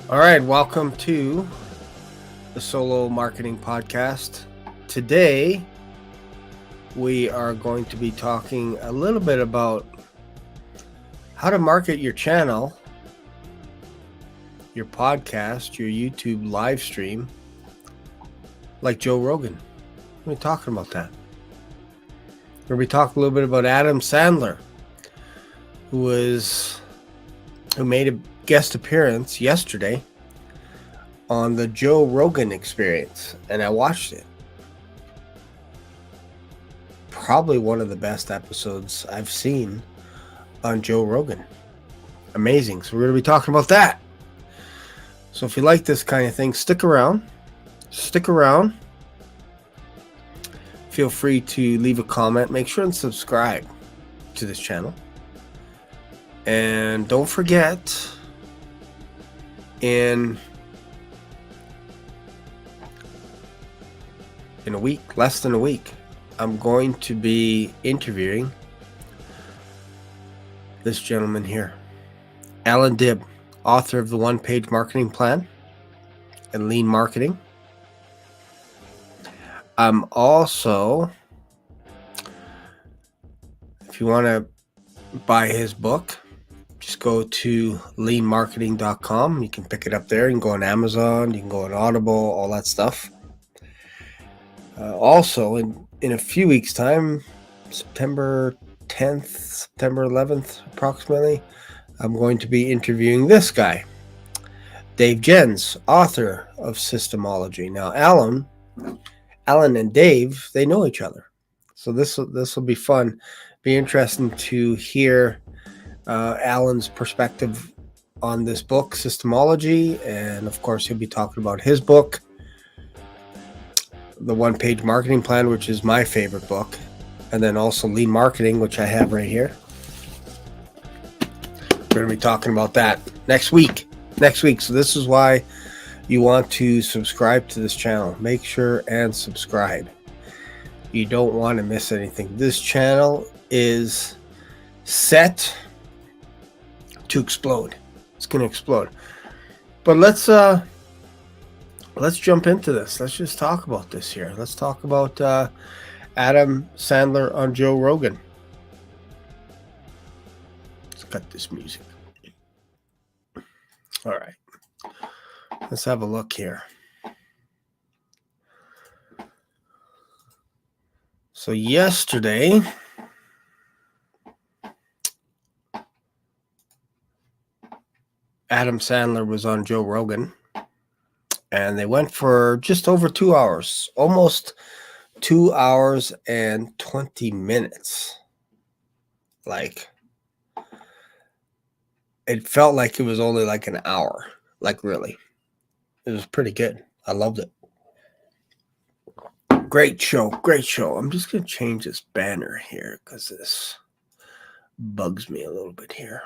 All right, welcome to the Solo Marketing Podcast. Today, we are going to be talking a little bit about how to market your channel, your podcast, your YouTube live stream, like Joe Rogan. We're talking about that. We're going to be talking a little bit about Adam Sandler, who made a guest appearance yesterday on the Joe Rogan Experience, and I watched it. Probably one of the best episodes I've seen on Joe Rogan. Amazing. So we're going to be talking about that. So if you like this kind of thing, stick around. Feel free to leave a comment. Make sure and subscribe to this channel. And don't forget, in a week, less than a week, I'm going to be interviewing this gentleman here, Alan Dibb, author of the One-Page Marketing Plan and Lean Marketing. I'm also, if you want to buy his book, just go to leanmarketing.com. You can pick it up there. You can go on Amazon. You can go on Audible, all that stuff. Also, in a few weeks' time, September 10th, September 11th, approximately, I'm going to be interviewing this guy, Dave Jens, author of Systemology. Now, Alan and Dave, they know each other. So this will be fun. Be interesting to hear Alan's perspective on this book, Systemology, and of course he'll be talking about his book, the One-Page Marketing Plan, which is my favorite book, and then also Lean Marketing, which I have right here. We're going to be talking about that next week. So this is why you want to subscribe to this channel. Make sure and subscribe. You don't want to miss anything. This channel is set to explode. It's going to explode. But let's jump into this. Let's just talk about this here. Let's talk about Adam Sandler on Joe Rogan. Let's cut this music. All right. Let's have a look here. So yesterday, Adam Sandler was on Joe Rogan, and they went for just over 2 hours, almost 2 hours and 20 minutes. Like, it felt like it was only like an hour. Like, really. It was pretty good. I loved it. Great show. I'm just going to change this banner here because this bugs me a little bit here.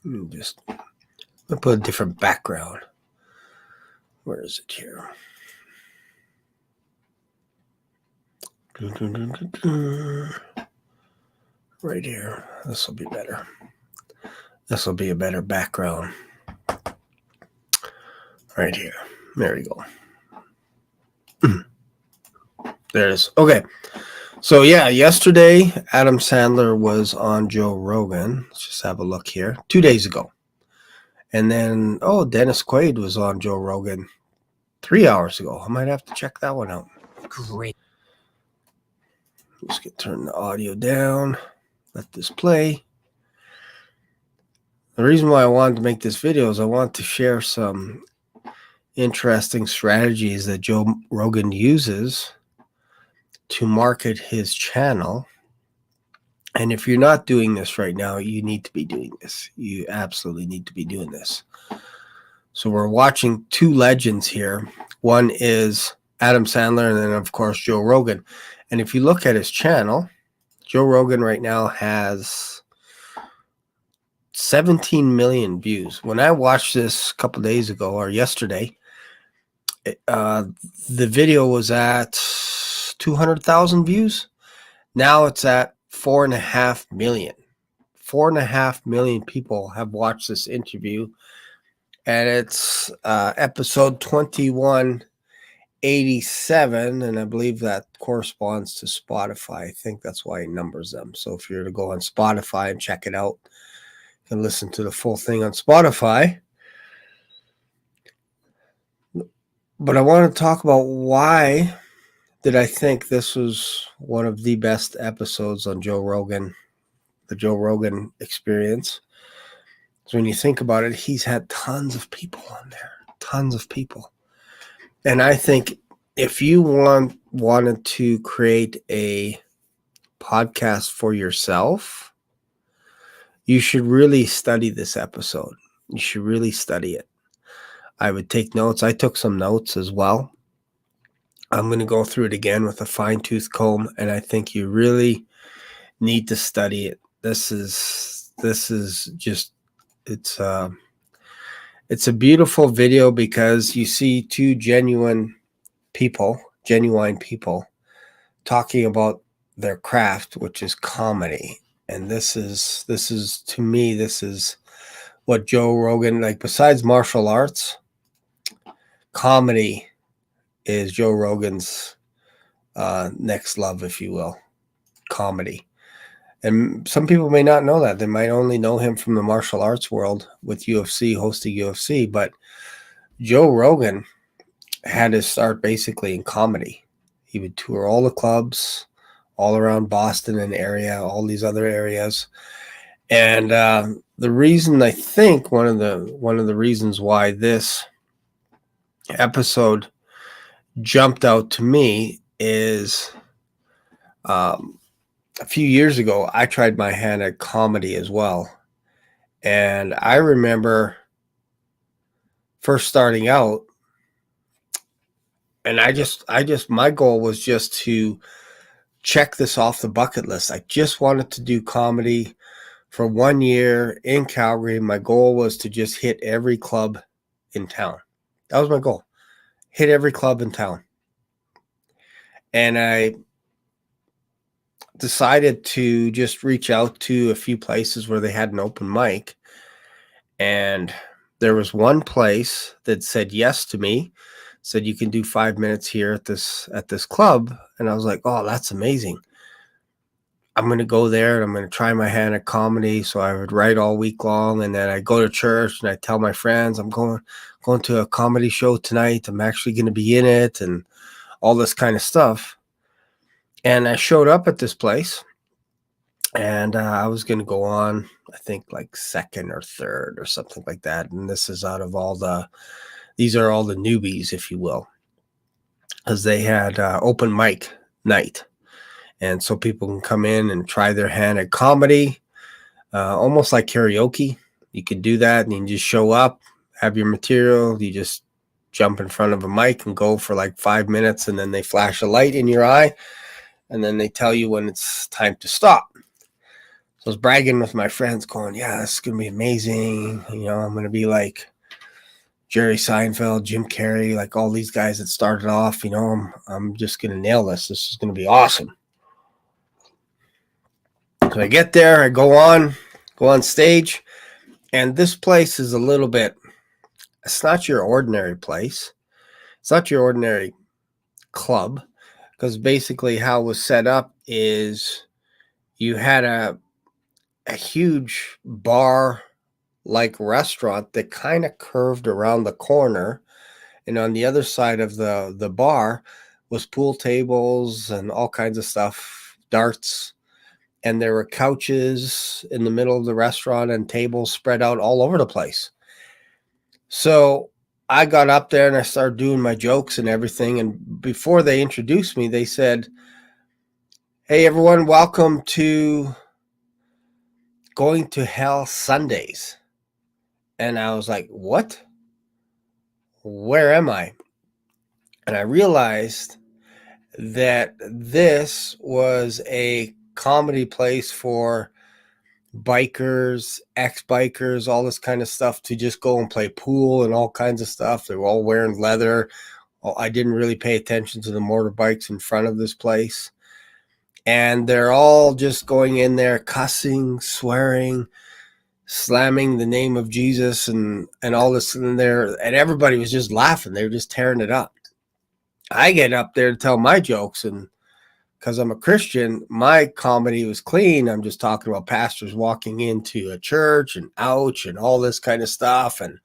I'm going to put a different background. Where is it here? Right here. This will be better. This will be a better background. Right here. There we go. There it is. Okay. So yeah, yesterday Adam Sandler was on Joe Rogan. Let's just have a look here. 2 days ago. And then, Dennis Quaid was on Joe Rogan 3 hours ago. I might have to check that one out. Great. Just turn the audio down. Let this play. The reason why I wanted to make this video is I want to share some interesting strategies that Joe Rogan uses to market his channel. And if you're not doing this right now, you need to be doing this. You absolutely need to be doing this. So we're watching two legends here. One is Adam Sandler, and then, of course, Joe Rogan. And if you look at his channel, Joe Rogan right now has 17 million views. When I watched this a couple days ago or yesterday, the video was at 200,000 views. Now it's at 4.5 million. 4.5 million people have watched this interview and it's episode 2187, and I believe that corresponds to Spotify. I think that's why he numbers them. So if you're to go on Spotify and check it out, you can listen to the full thing on Spotify. But I want to talk about why did I think this was one of the best episodes on Joe Rogan, the Joe Rogan experience. So when you think about it, he's had tons of people on there, tons of people. And I think if you wanted to create a podcast for yourself, you should really study this episode. You should really study it. I would take notes. I took some notes as well. I'm going to go through it again with a fine-tooth comb, and I think you really need to study it. This is just it's a beautiful video because you see two genuine people talking about their craft, which is comedy. And this is to me, this is what Joe Rogan, like, besides martial arts, comedy is Joe Rogan's next love, if you will. Comedy. And some people may not know that. They might only know him from the martial arts world with UFC, hosting UFC. But Joe Rogan had his start basically in comedy. He would tour all the clubs all around Boston and area, all these other areas. And the reason, I think one of the reasons why this episode jumped out to me is a few years ago, I tried my hand at comedy as well. And I remember first starting out, and my goal was just to check this off the bucket list. I just wanted to do comedy for 1 year in Calgary. My goal was to just hit every club in town. That was my goal. Hit every club in town. And I decided to just reach out to a few places where they had an open mic. And there was one place that said yes to me, said you can do 5 minutes here at this club. And I was like, oh, that's amazing. I'm going to go there and I'm going to try my hand at comedy. So I would write all week long, and then I go to church and I tell my friends I'm going to a comedy show tonight. I'm actually going to be in it and all this kind of stuff. And I showed up at this place, and I was going to go on, I think, like second or third or something like that. And this is out of these are all the newbies, if you will, because they had open mic night. And so people can come in and try their hand at comedy, almost like karaoke. You could do that, and you can just show up, have your material. You just jump in front of a mic and go for like 5 minutes, and then they flash a light in your eye, and then they tell you when it's time to stop. So I was bragging with my friends going, yeah, this is going to be amazing. You know, I'm going to be like Jerry Seinfeld, Jim Carrey, like all these guys that started off. You know, I'm just going to nail this. This is going to be awesome. So I get there, I go on stage, and this place is a little bit, it's not your ordinary place. It's not your ordinary club, because basically how it was set up is you had a huge bar-like restaurant that kind of curved around the corner, and on the other side of the bar was pool tables and all kinds of stuff, darts. And there were couches in the middle of the restaurant and tables spread out all over the place. So I got up there and I started doing my jokes and everything. And before they introduced me, they said, hey, everyone, welcome to Going to Hell Sundays. And I was like, what? Where am I? And I realized that this was a comedy place for bikers, ex-bikers, all this kind of stuff, to just go and play pool and all kinds of stuff. They were all wearing leather. I didn't really pay attention to the motorbikes in front of this place. And they're all just going in there cussing, swearing, slamming the name of Jesus and all this in there, and everybody was just laughing. They were just tearing it up. I get up there to tell my jokes, and because I'm a Christian, my comedy was clean. I'm just talking about pastors walking into a church and ouch and all this kind of stuff, and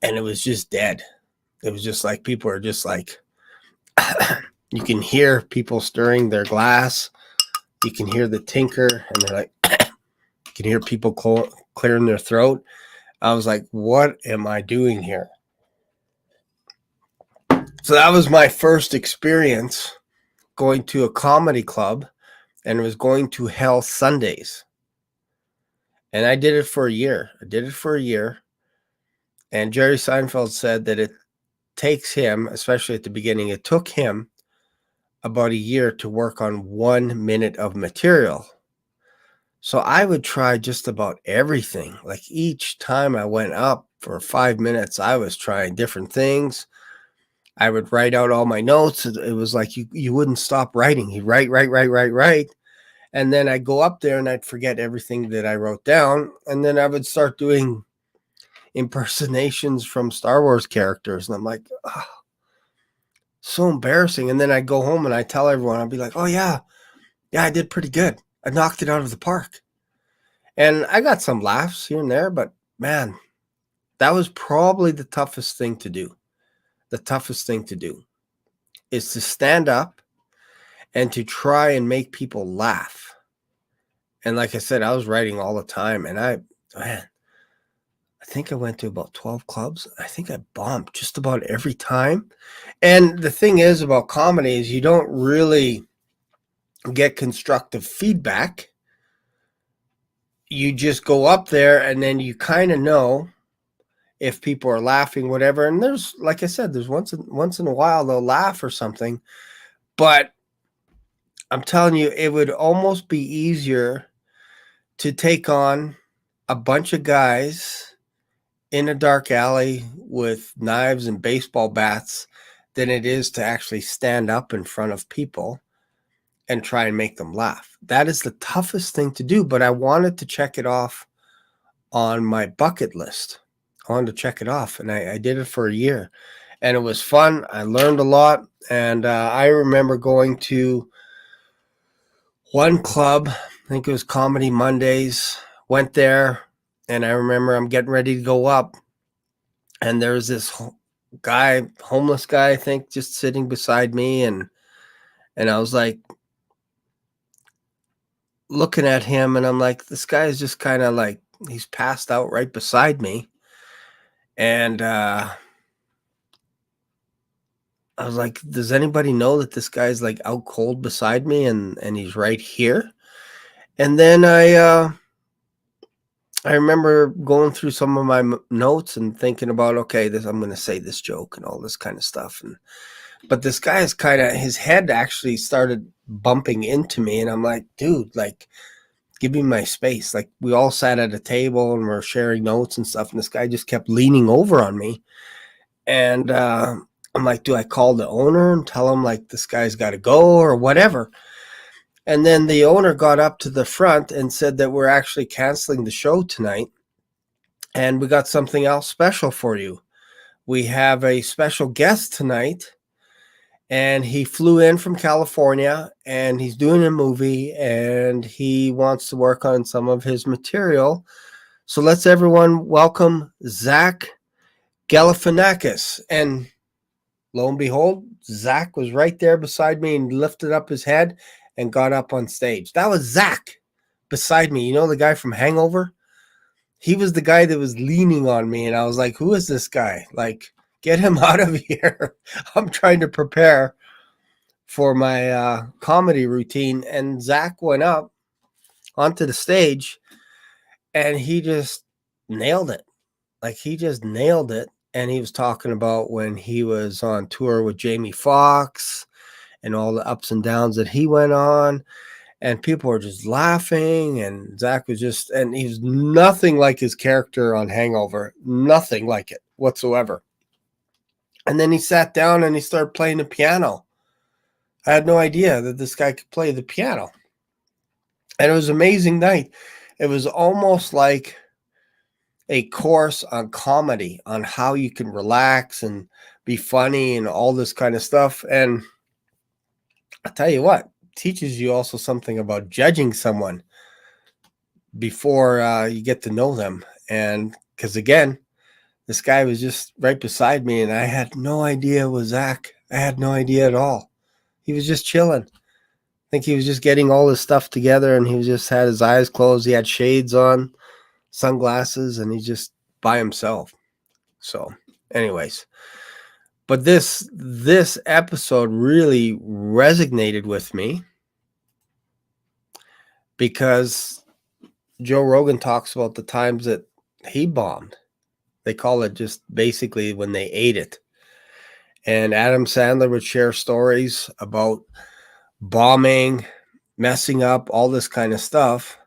it was just dead. It was just like people are just like you can hear people stirring their glass. You can hear the tinker, and they're like, you can hear people clearing their throat. I was like, what am I doing here? So that was my first experience going to a comedy club, and it was going to Hell Sundays. And I did it for a year. And Jerry Seinfeld said that it takes him, especially at the beginning, it took him about a year to work on 1 minute of material. So I would try just about everything. Like each time I went up for 5 minutes, I was trying different things. I would write out all my notes. It was like you wouldn't stop writing. You write. And then I'd go up there and I'd forget everything that I wrote down. And then I would start doing impersonations from Star Wars characters. And I'm like, oh, so embarrassing. And then I'd go home and I'd tell everyone, I'd be like, oh yeah, I did pretty good. I knocked it out of the park. And I got some laughs here and there, but man, that was probably the toughest thing to do. The toughest thing to do is to stand up and to try and make people laugh. And like I said, I was writing all the time, and I think I went to about 12 clubs. I think I bombed just about every time. And the thing is about comedy is you don't really get constructive feedback. You just go up there and then you kind of know if people are laughing, whatever. And there's, like I said, there's once in a while they'll laugh or something. But I'm telling you, it would almost be easier to take on a bunch of guys in a dark alley with knives and baseball bats than it is to actually stand up in front of people and try and make them laugh. That is the toughest thing to do, but I wanted to check it off on my bucket list. I wanted to check it off, and I did it for a year, and it was fun. I learned a lot, and I remember going to one club, I think it was Comedy Mondays, went there, and I remember I'm getting ready to go up, and there's this guy, homeless guy, I think, just sitting beside me, and I was like, looking at him, and I'm like, this guy is just kind of like, he's passed out right beside me. And I was like, does anybody know that this guy's like out cold beside me and he's right here? And then I remember going through some of my notes and thinking about, okay, I'm going to say this joke and all this kind of stuff. But this guy is kind of, his head actually started bumping into me. And I'm like, dude, like, give me my space. Like, we all sat at a table and we're sharing notes and stuff. And this guy just kept leaning over on me. And I'm like, do I call the owner and tell him like this guy's got to go or whatever? And then the owner got up to the front and said that we're actually canceling the show tonight. And we got something else special for you. We have a special guest tonight. And he flew in from California, and he's doing a movie, and he wants to work on some of his material. So let's everyone welcome Zach Galifianakis. And lo and behold, Zach was right there beside me and lifted up his head and got up on stage. That was Zach beside me. You know the guy from Hangover? He was the guy that was leaning on me, and I was like, who is this guy? Like, get him out of here. I'm trying to prepare for my comedy routine. And Zach went up onto the stage and he just nailed it. Like, he just nailed it. And he was talking about when he was on tour with Jamie Foxx and all the ups and downs that he went on. And people were just laughing. And Zach was just, and he was nothing like his character on Hangover. Nothing like it whatsoever. And then he sat down and he started playing the piano. I had no idea that this guy could play the piano. And it was an amazing night. It was almost like a course on comedy, on how you can relax and be funny and all this kind of stuff. And I'll tell you what, teaches you also something about judging someone before you get to know them. And because again, this guy was just right beside me and I had no idea it was Zach. I had no idea at all. He was just chilling. I think he was just getting all his stuff together and he was just had his eyes closed. He had shades on, sunglasses, and he's just by himself. So anyways, but this episode really resonated with me because Joe Rogan talks about the times that he bombed. They call it just basically when they ate it. And Adam Sandler would share stories about bombing, messing up, all this kind of stuff.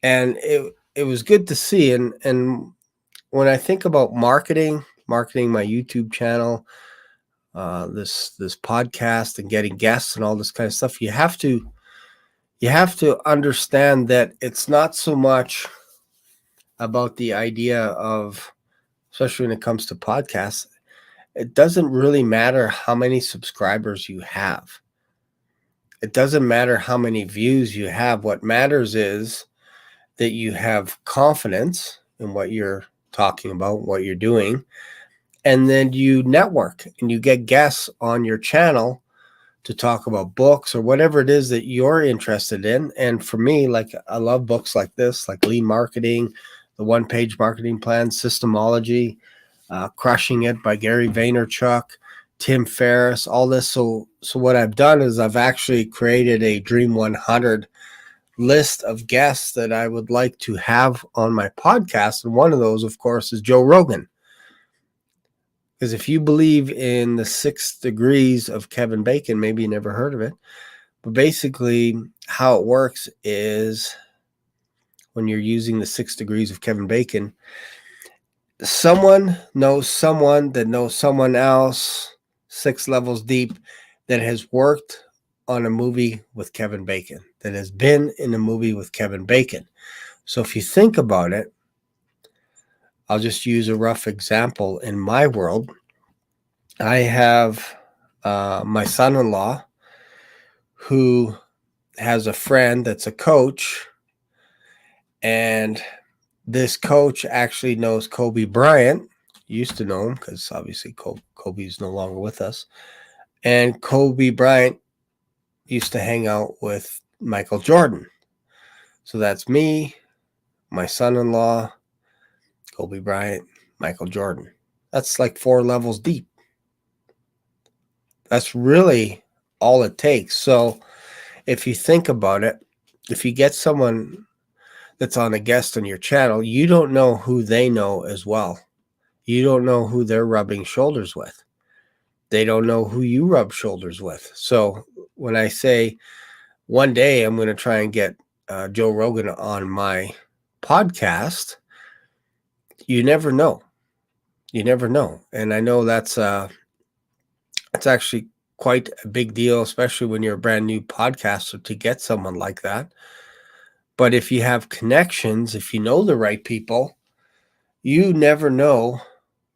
And it was good to see. And when I think about marketing my YouTube channel, this podcast and getting guests and all this kind of stuff, you have to understand that it's not so much about the idea of, especially when it comes to podcasts, it doesn't really matter how many subscribers you have. It doesn't matter how many views you have. What matters is that you have confidence in what you're talking about, what you're doing, and then you network and you get guests on your channel to talk about books or whatever it is that you're interested in. And for me, like, I love books like this, like Lean Marketing, The One-Page Marketing Plan, Systemology, Crushing It by Gary Vaynerchuk, Tim Ferriss, all this. So what I've done is I've actually created a Dream 100 list of guests that I would like to have on my podcast. And one of those, of course, is Joe Rogan. Because if you believe in the 6 degrees of Kevin Bacon, maybe you never heard of it, but basically how it works is when you're using the 6 degrees of Kevin Bacon, someone knows someone that knows someone else 6 levels deep that has worked on a movie with Kevin Bacon, that has been in a movie with Kevin Bacon. So if you think about it, I'll just use a rough example. In my world, I have my son-in-law who has a friend that's a coach, and this coach actually knows Kobe Bryant. Used to know him because obviously Kobe's no longer with us. And Kobe Bryant used to hang out with Michael Jordan. So that's me, my son-in-law, Kobe Bryant, Michael Jordan. That's like 4 levels deep. That's really all it takes. So if you think about it, if you get someone that's on a guest on your channel, you don't know who they know as well. You don't know who they're rubbing shoulders with. They don't know who you rub shoulders with. So when I say one day I'm going to try and get Joe Rogan on my podcast, you never know. You never know. And I know that's actually quite a big deal, especially when you're a brand new podcaster, to get someone like that. But if you have connections, if you know the right people, you never know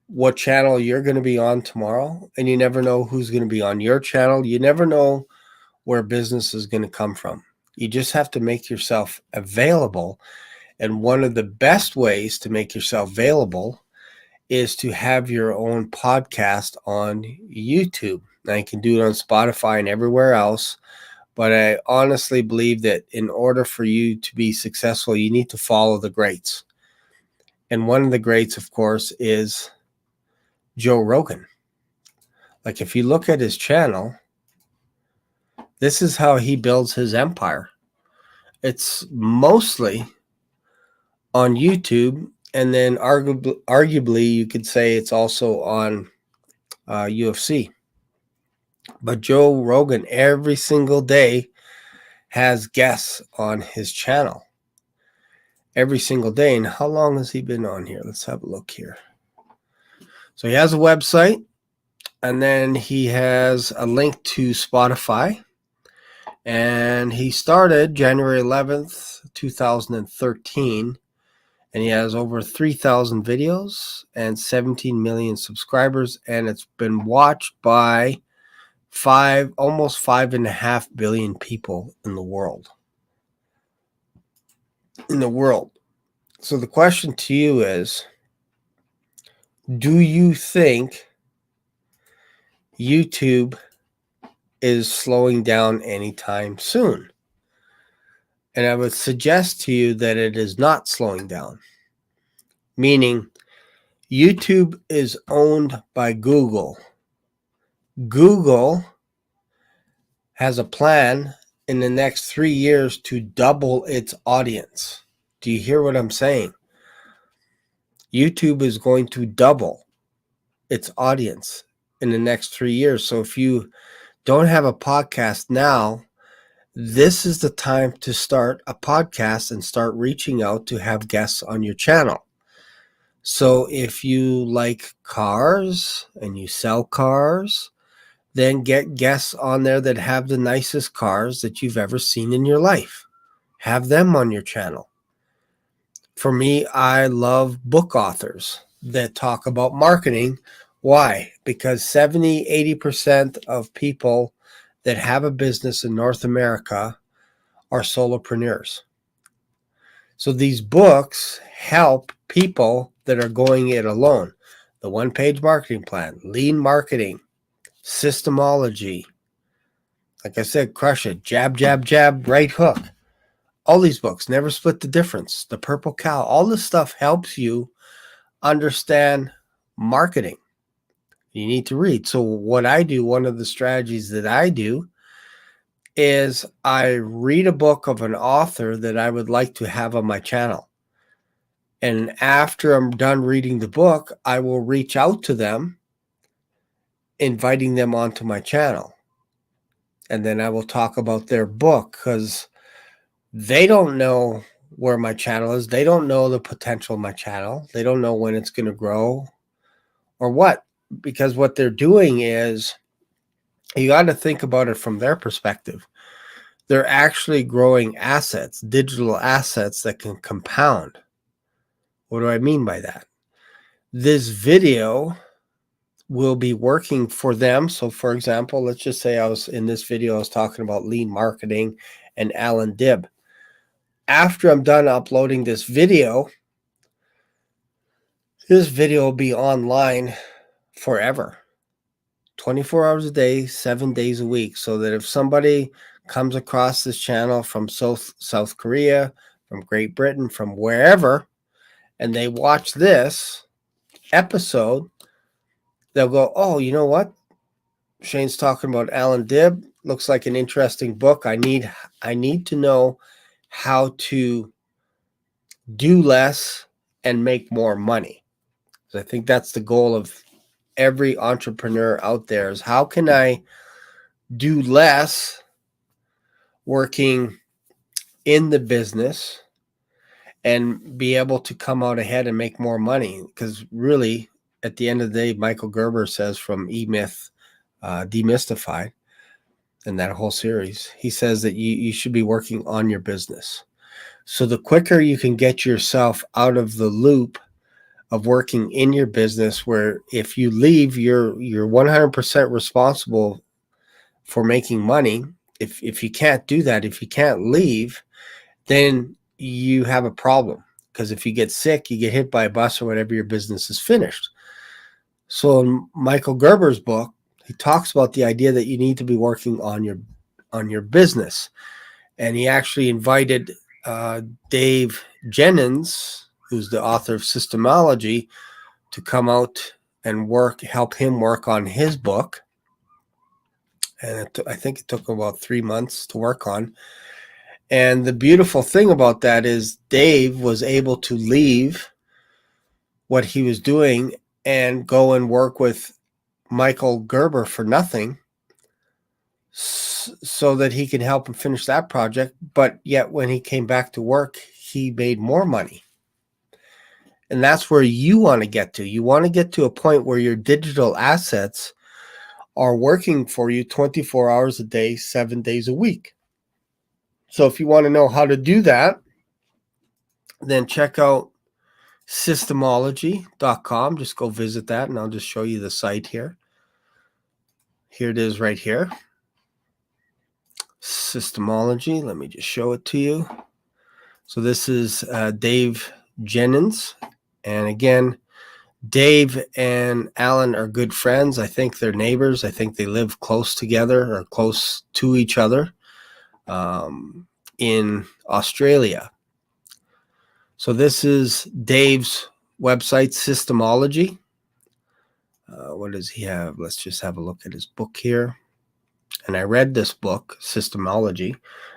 what channel you're going to be on tomorrow, and you never know who's going to be on your channel. You never know where business is going to come from. You just have to make yourself available. And one of the best ways to make yourself available is to have your own podcast on YouTube. Now you can do it on Spotify and everywhere else, but I honestly believe that in order for you to be successful, you need to follow the greats. And one of the greats, of course, is Joe Rogan. Like, if you look at his channel, this is how he builds his empire. It's mostly on YouTube, and then arguably you could say it's also on UFC. But Joe Rogan every single day has guests on his channel. Every single day. And how long has he been on here? Let's have a look here. So he has a website, and then he has a link to Spotify. And he started January 11th, 2013. And he has over 3,000 videos and 17 million subscribers. And it's been watched by almost 5.5 billion people in the world. So the question to you is, do you think YouTube is slowing down anytime soon? And I would suggest to you that it is not slowing down. Meaning, YouTube is owned by Google. Google has a plan in the next 3 years to double its audience. Do you hear what I'm saying? YouTube is going to double its audience in the next 3 years. So if you don't have a podcast now, this is the time to start a podcast and start reaching out to have guests on your channel. So if you like cars and you sell cars, then get guests on there that have the nicest cars that you've ever seen in your life. Have them on your channel. For me, I love book authors that talk about marketing. Why? Because 70-80% of people that have a business in North America are solopreneurs. So these books help people that are going it alone. The one-page marketing plan, lean marketing, systemology. Like I said, crush it, jab, jab, jab, right hook. All these books, Never Split the Difference, The Purple Cow, all this stuff helps you understand marketing. You need to read. So what I do, one of the strategies that I do is I read a book of an author that I would like to have on my channel. And after I'm done reading the book, I will reach out to them, inviting them onto my channel. And then I will talk about their book because they don't know where my channel is. They don't know the potential of my channel. They don't know when it's going to grow or what. Because what they're doing is, you got to think about it from their perspective. They're actually growing assets, digital assets that can compound. What do I mean by that? This video will be working for them. So for example, let's just say I was talking about lean marketing and Alan Dibb. After I'm done uploading this video will be online forever. 24 hours a day, 7 days a week. So that if somebody comes across this channel from South Korea, from Great Britain, from wherever, and they watch this episode, they'll go, oh, you know what? Shane's talking about Alan Dibb. Looks like an interesting book. I need to know how to do less and make more money. So I think that's the goal of every entrepreneur out there, is how can I do less working in the business and be able to come out ahead and make more money? Because really, at the end of the day, Michael Gerber says from E-Myth Demystified, in that whole series, he says that you should be working on your business. So the quicker you can get yourself out of the loop of working in your business, where if you leave, you're 100% responsible for making money. If you can't do that, if you can't leave, then you have a problem. Because if you get sick, you get hit by a bus or whatever, your business is finished. So in Michael Gerber's book, he talks about the idea that you need to be working on your business. And he actually invited Dave Jennings, who's the author of Systemology, to come out and help him work on his book. And I think it took about 3 months to work on. And the beautiful thing about that is Dave was able to leave what he was doing and go and work with Michael Gerber for nothing, so that he can help him finish that project. But yet when he came back to work, he made more money. And that's where you want to get to. You want to get to a point where your digital assets are working for you 24 hours a day, 7 days a week. So if you want to know how to do that, then check out Systemology.com. Just go visit that, and I'll just show you the site here. Here it is right here. Systemology. Let me just show it to you. So this is Dave Jennings. And again, Dave and Alan are good friends. I think they're neighbors. I think they live close together or close to each other in Australia. So this is Dave's website, Systemology. What does he have? Let's just have a look at his book here. And I read this book, Systemology.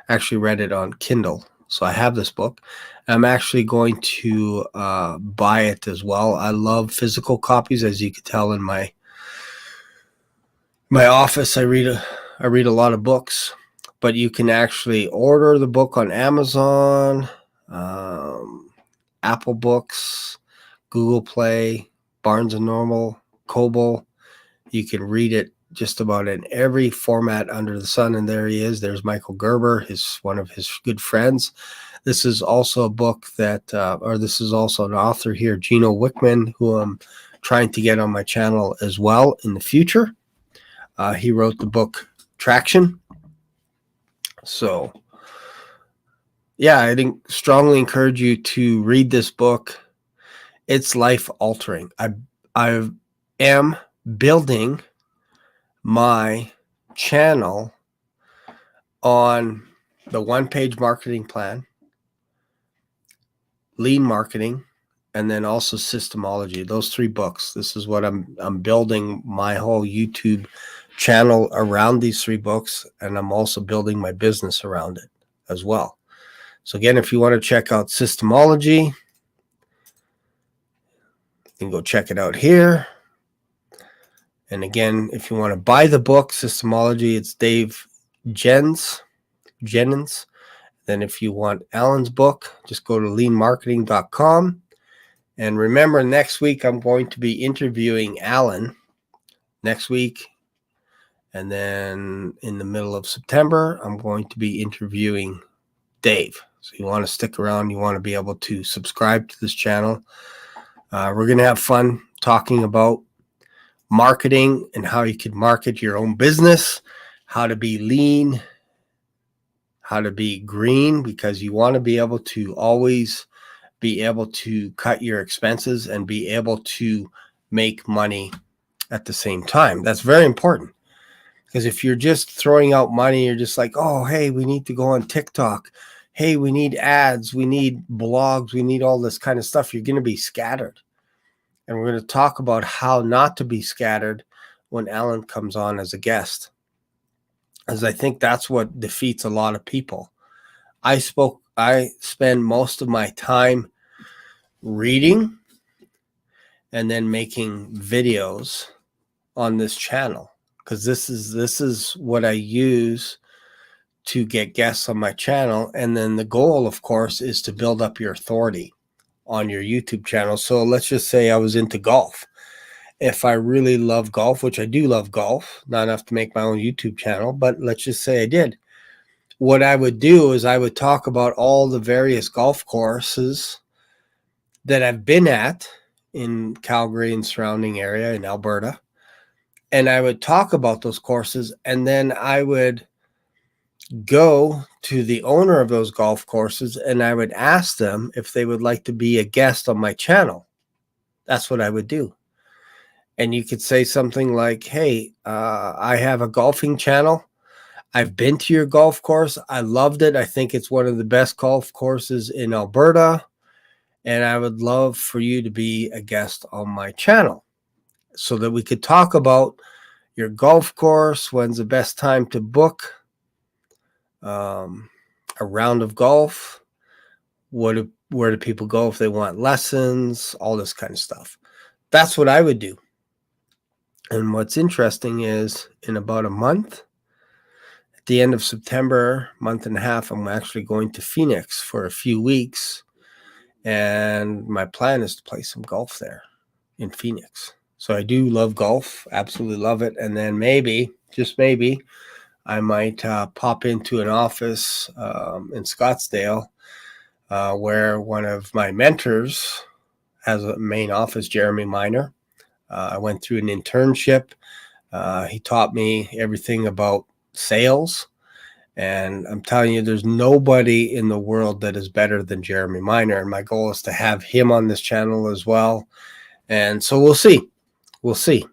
I actually read it on Kindle. So I have this book. I'm actually going to buy it as well. I love physical copies, as you can tell in my office. I read a lot of books, but you can actually order the book on Amazon, Apple Books, Google Play, Barnes and Noble, Kobo. You can read it just about in every format under the sun. And there he is. There's Michael Gerber, one of his good friends. This is also a book that, this is also an author here, Gino Wickman, who I'm trying to get on my channel as well in the future. He wrote the book Traction. So, yeah, I think strongly encourage you to read this book. It's life altering. I am building my channel on the one-page marketing plan, lean marketing, and then also Systemology. Those 3 books. This is what I'm building my whole YouTube channel around these 3 books, and I'm also building my business around it as well. So again, if you want to check out Systemology, you can go check it out here. And again, if you want to buy the book, Systemology, it's Dave Jennings. Then if you want Alan's book, just go to leanmarketing.com. And remember, next week, I'm going to be interviewing Alan next week. And then in the middle of September, I'm going to be interviewing Dave. So you want to stick around. You want to be able to subscribe to this channel. We're going to have fun talking about marketing and how you can market your own business, how to be lean, how to be green, because you want to be able to always be able to cut your expenses and be able to make money at the same time. That's very important, because if you're just throwing out money, you're just like, oh, hey, we need to go on TikTok. Hey, we need ads. We need blogs. We need all this kind of stuff. You're going to be scattered. And we're going to talk about how not to be scattered when Alan comes on as a guest, as I think that's what defeats a lot of people. I spend most of my time reading and then making videos on this channel, because this is what I use to get guests on my channel. And then the goal, of course, is to build up your authority on your YouTube channel. So let's just say I was into golf. If I really love golf, which I do love golf, not enough to make my own YouTube channel, but let's just say I did. What I would do is I would talk about all the various golf courses that I've been at in Calgary and surrounding area in Alberta. And I would talk about those courses, and then I would go to the owner of those golf courses and I would ask them if they would like to be a guest on my channel. That's what I would do. And you could say something like, hey, I have a golfing channel. I've been to your golf course. I loved it. I think it's one of the best golf courses in Alberta. And I would love for you to be a guest on my channel so that we could talk about your golf course, when's the best time to book a round of golf, where do people go if they want lessons, all this kind of stuff. That's what I would do. And what's interesting is in about a month, at the end of September, month and a half, I'm actually going to Phoenix for a few weeks. And my plan is to play some golf there in Phoenix. So I do love golf, absolutely love it. And then maybe, just maybe, I might pop into an office in Scottsdale where one of my mentors has a main office, Jeremy Miner. I went through an internship. He taught me everything about sales. And I'm telling you, there's nobody in the world that is better than Jeremy Miner. And my goal is to have him on this channel as well. And so we'll see. We'll see.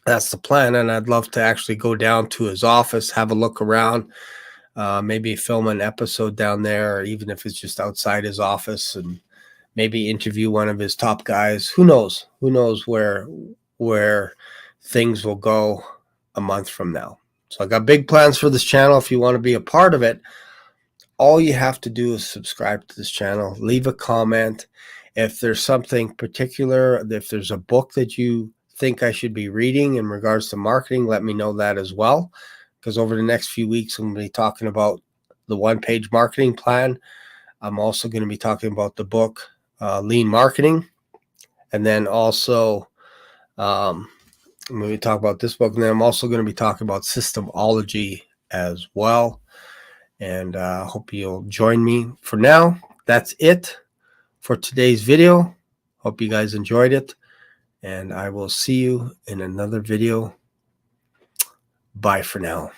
That's the plan. And I'd love to actually go down to his office, have a look around, maybe film an episode down there, or even if it's just outside his office, and maybe interview one of his top guys. Who knows? Who knows where things will go a month from now. So I got big plans for this channel. If you want to be a part of it, all you have to do is subscribe to this channel, leave a comment. If there's something particular, if there's a book that you think I should be reading in regards to marketing, let me know that as well. Because over the next few weeks, I'm going to be talking about the one-page marketing plan. I'm also going to be talking about the book, Lean Marketing. And then also, I'm going to talk about this book. And then I'm also going to be talking about systemology as well. And I hope you'll join me. For now, that's it for today's video. Hope you guys enjoyed it. And I will see you in another video. Bye for now.